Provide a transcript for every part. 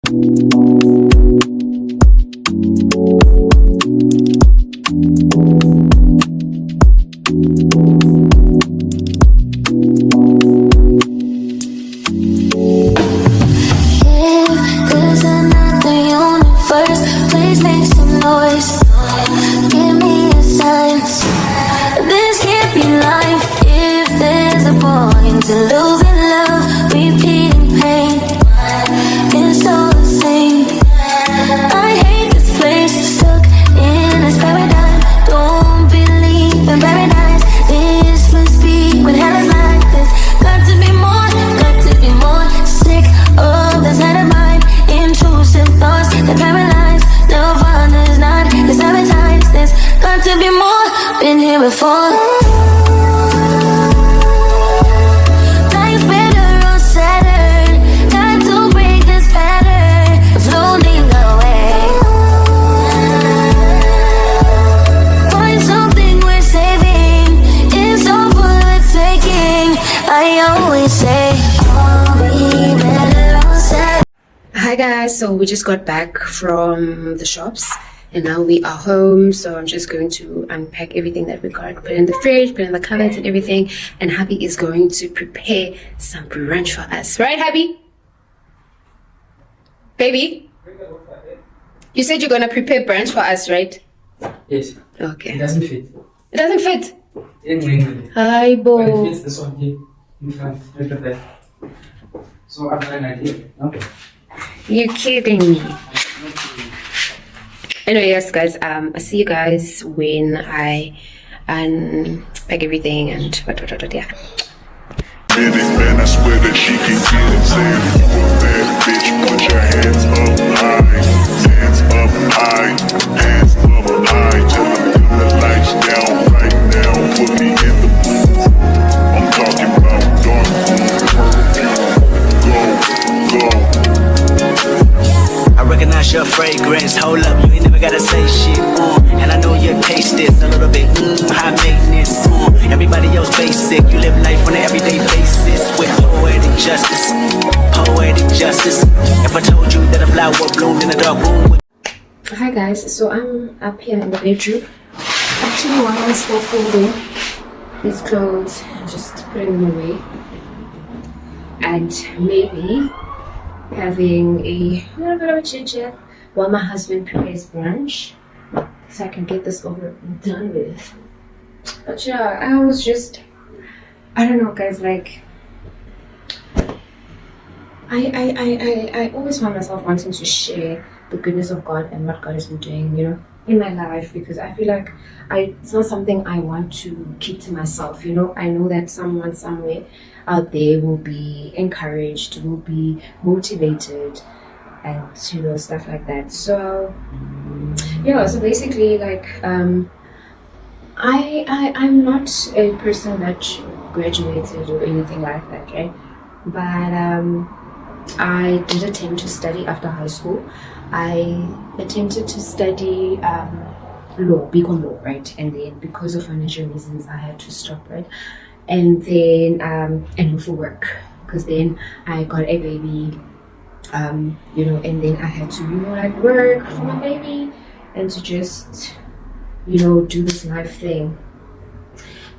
Hi guys, so we just got back from the shops and now we are home, so I'm just going to unpack everything that we got, put in the fridge, put in the cupboards and everything, and hubby is going to prepare some brunch for us, right hubby? Baby, you said you're gonna prepare brunch for us, right? Yes. Okay. It doesn't fit. It doesn't fit? Anyway. Hi But bo. it fits this one here in front. Look at that. So I've got an idea. Okay. You're kidding me. Anyway, yes guys, I'll see you guys when I unpack everything and what, yeah. Man, I swear that she can get it. Saying you a bad bitch, put your hands up high. Hands up high, hands up high. Tell them dim the lights down right now. Put me in the mood. I'm talking about dark perfume. Go. I recognize your fragrance. Hold up, you ain't never gotta say shit. And I know your taste is a little bit high maintenance. Everybody else basic. You live life on an everyday basis with poetic justice. Poetic justice. If I told you that a flower bloomed in a dark room. Hi guys, so I'm up here in the bedroom. Actually, while I'm still folding these clothes, just putting them away, and maybe having a little bit of a chit chat while my husband prepares brunch, so I can get this over and done with. But yeah, I don't know guys, like I always find myself wanting to share the goodness of God and what God has been doing, you know, in my life, because I feel like it's not something I want to keep to myself, you know. I know that someone somewhere out there will be encouraged, will be motivated, and you know, stuff like that. So yeah, so basically, like I'm not a person that graduated or anything like that, right? But I did attempt to study after high school. I attempted to study law, BCom law, right? And then because of financial reasons, I had to stop, right? And then and look for work, because then I got a baby, you know, and then I had to, you know, like work for my baby and to just, you know, do this life thing.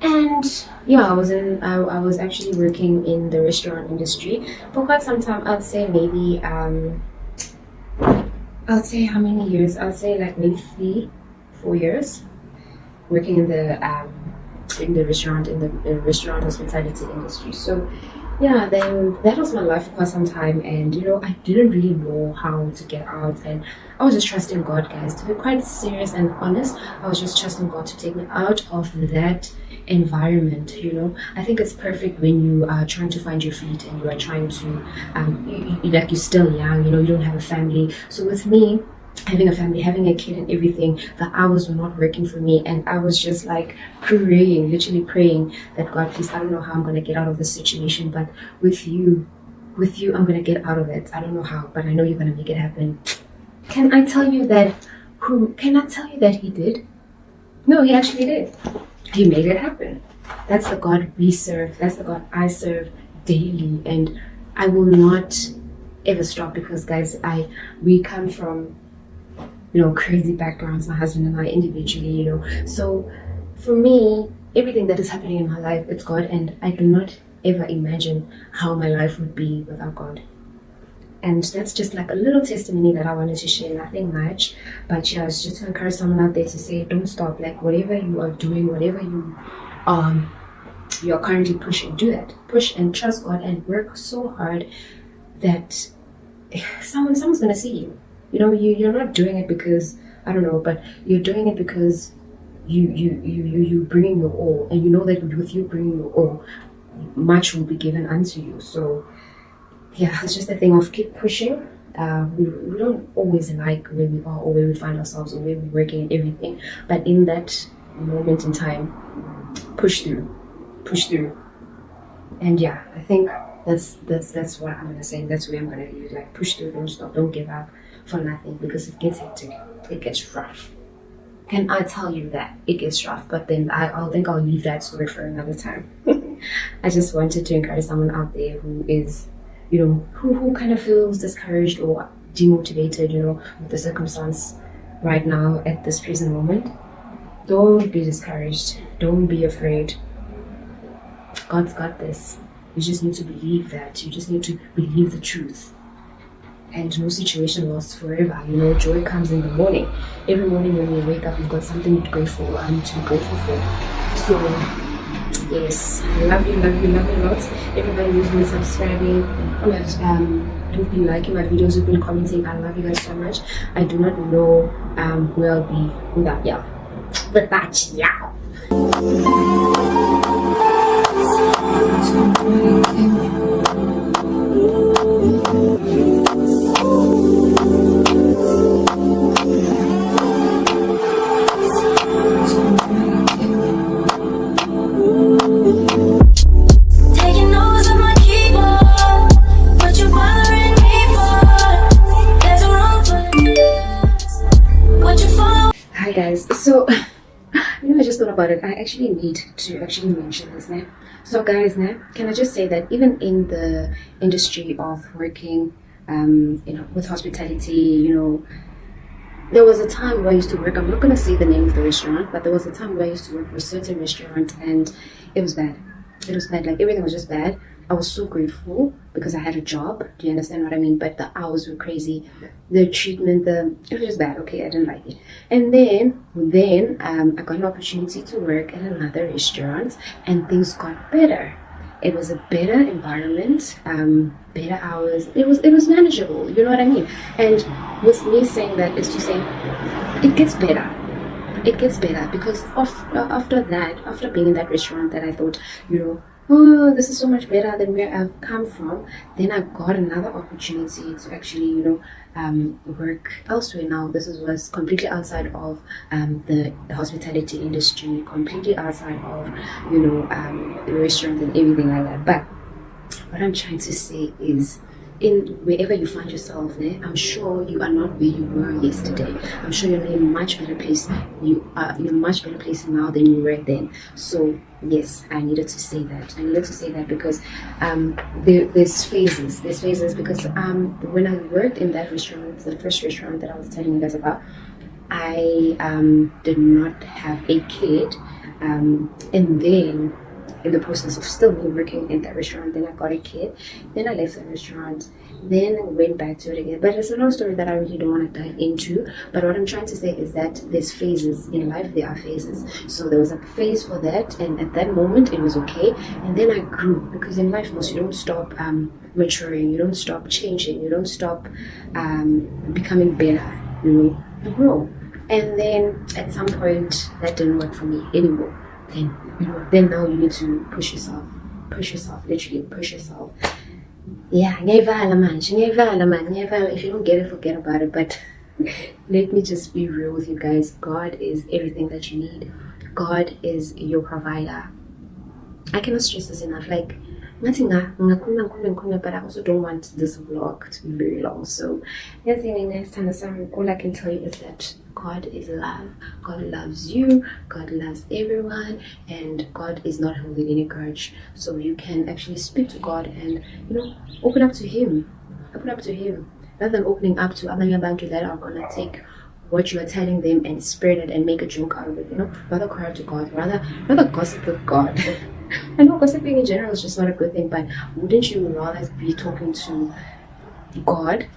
And yeah, I was actually working in the restaurant industry for quite some time. I'd say maybe I'd say how many years? I'd say like maybe 3-4 years working in the restaurant hospitality industry. So yeah, then that was my life for quite some time, and you know, I didn't really know how to get out, and I was just trusting God, guys. To be quite serious and honest, I was just trusting God to take me out of that environment, you know. I think it's perfect when you are trying to find your feet and you are trying to like, you're still young, you know, you don't have a family. So with me having a family, having a kid and everything, the hours were not working for me, and I was just like praying, literally praying that God, please, I don't know how I'm going to get out of this situation, but with you I'm going to get out of it. I don't know how, but I know you're going to make it happen. Can I tell you that he did? No, he actually did. He made it happen. That's the God we serve. That's the God I serve daily, and I will not ever stop, because guys, we come from crazy backgrounds, my husband and I individually, so for me, everything that is happening in my life, it's God, and I do not ever imagine how my life would be without God. And that's just like a little testimony that I wanted to share, nothing much, but yeah, it's just to encourage someone out there to say, don't stop. Like whatever you are doing, whatever you're currently pushing, do that. Push and trust God and work so hard that someone's gonna see you. You're not doing it because I don't know, but you're doing it because you bringing your all, and you know that with you bringing your all, much will be given unto you. So yeah, it's just a thing of keep pushing. We don't always like where we are or where we find ourselves or where we're working and everything, but in that moment in time, push through. And yeah, I think that's what I'm gonna say. That's where I'm gonna leave it. Like push through, don't stop, don't give up for nothing, because it gets hectic, it gets rough. Can I tell you that it gets rough? But then I'll leave that story for another time. I just wanted to encourage someone out there who is, who kind of feels discouraged or demotivated, with the circumstance right now at this present moment. Don't be discouraged. Don't be afraid. God's got this. You just need to believe that. You just need to believe the truth. And no situation lasts forever. Joy comes in the morning. Every morning when you wake up, you've got something to be grateful for. So yes, love you lots. Everybody who's been subscribing, who've been liking my videos, who've been commenting, I love you guys so much. I do not know where I'll be without y'all. But that's y'all. Hi guys, so I just thought about it. I actually need to actually mention this now. So guys, now can I just say that even in the industry of working with hospitality, there was a time where I used to work, I'm not going to say the name of the restaurant, but there was a time where I used to work for a certain restaurant, and it was bad. Like everything was just bad. I was so grateful because I had a job. Do you understand what I mean? But the hours were crazy. The treatment, it was just bad. Okay, I didn't like it. And then I got an opportunity to work at another restaurant, and things got better. It was a better environment, better hours. It was manageable. You know what I mean? And with me saying that is to say, it gets better. It gets better because after being in that restaurant that I thought, oh, this is so much better than where I've come from, then I got another opportunity to actually, work elsewhere. Now this was completely outside of the hospitality industry, completely outside of, the restaurant and everything like that. But what I'm trying to say is, in wherever you find yourself, I'm sure you are not where you were yesterday. I'm sure you're in a much better place. You are in a much better place now than you were then. So yes, I needed to say that. Because there's phases because when I worked in that restaurant, the first restaurant that I was telling you guys about, I did not have a kid, and then in the process of still me working in that restaurant, then I got a kid, then I left the restaurant, then I went back to it again. But it's a long story that I really don't want to dive into. But what I'm trying to say is that there's phases in life. There are phases. So there was a phase for that, and at that moment it was okay. And then I grew, because in life you don't stop maturing, you don't stop changing, you don't stop becoming better. You grow. And then at some point that didn't work for me anymore. Then now you need to push yourself, literally push yourself. Yeah, if you don't get it, forget about it. But let me just be real with you guys. God is everything that you need. God is your provider. I cannot stress this enough. Like, but I also don't want this vlog to be very long. So next time, all I can tell you is that God is love. God loves you. God loves everyone, and God is not holding any grudge. So you can actually speak to God and open up to Him. Open up to Him. Rather than opening up to other bantu that are gonna take what you are telling them and spread it and make a joke out of it, rather cry to God, rather gossip with God. I know gossiping in general is just not a good thing, but wouldn't you rather be talking to God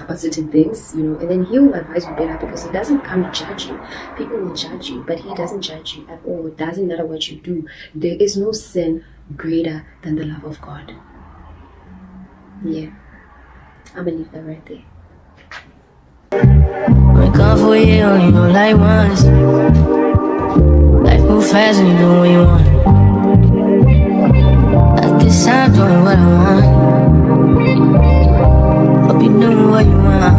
about certain things, and then He will advise you better, because He doesn't come to judge you. People will judge you, but He doesn't judge you at all. It doesn't matter what you do. There is no sin greater than the love of God. Yeah, I believe that right there. Been gone for a year, only know like once. Life move fast and you do what you want. At this time, doing what I want. Hope you doing what you want.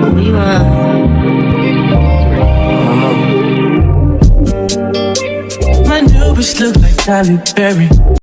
What you want. My new bitch look like Tyler Perry.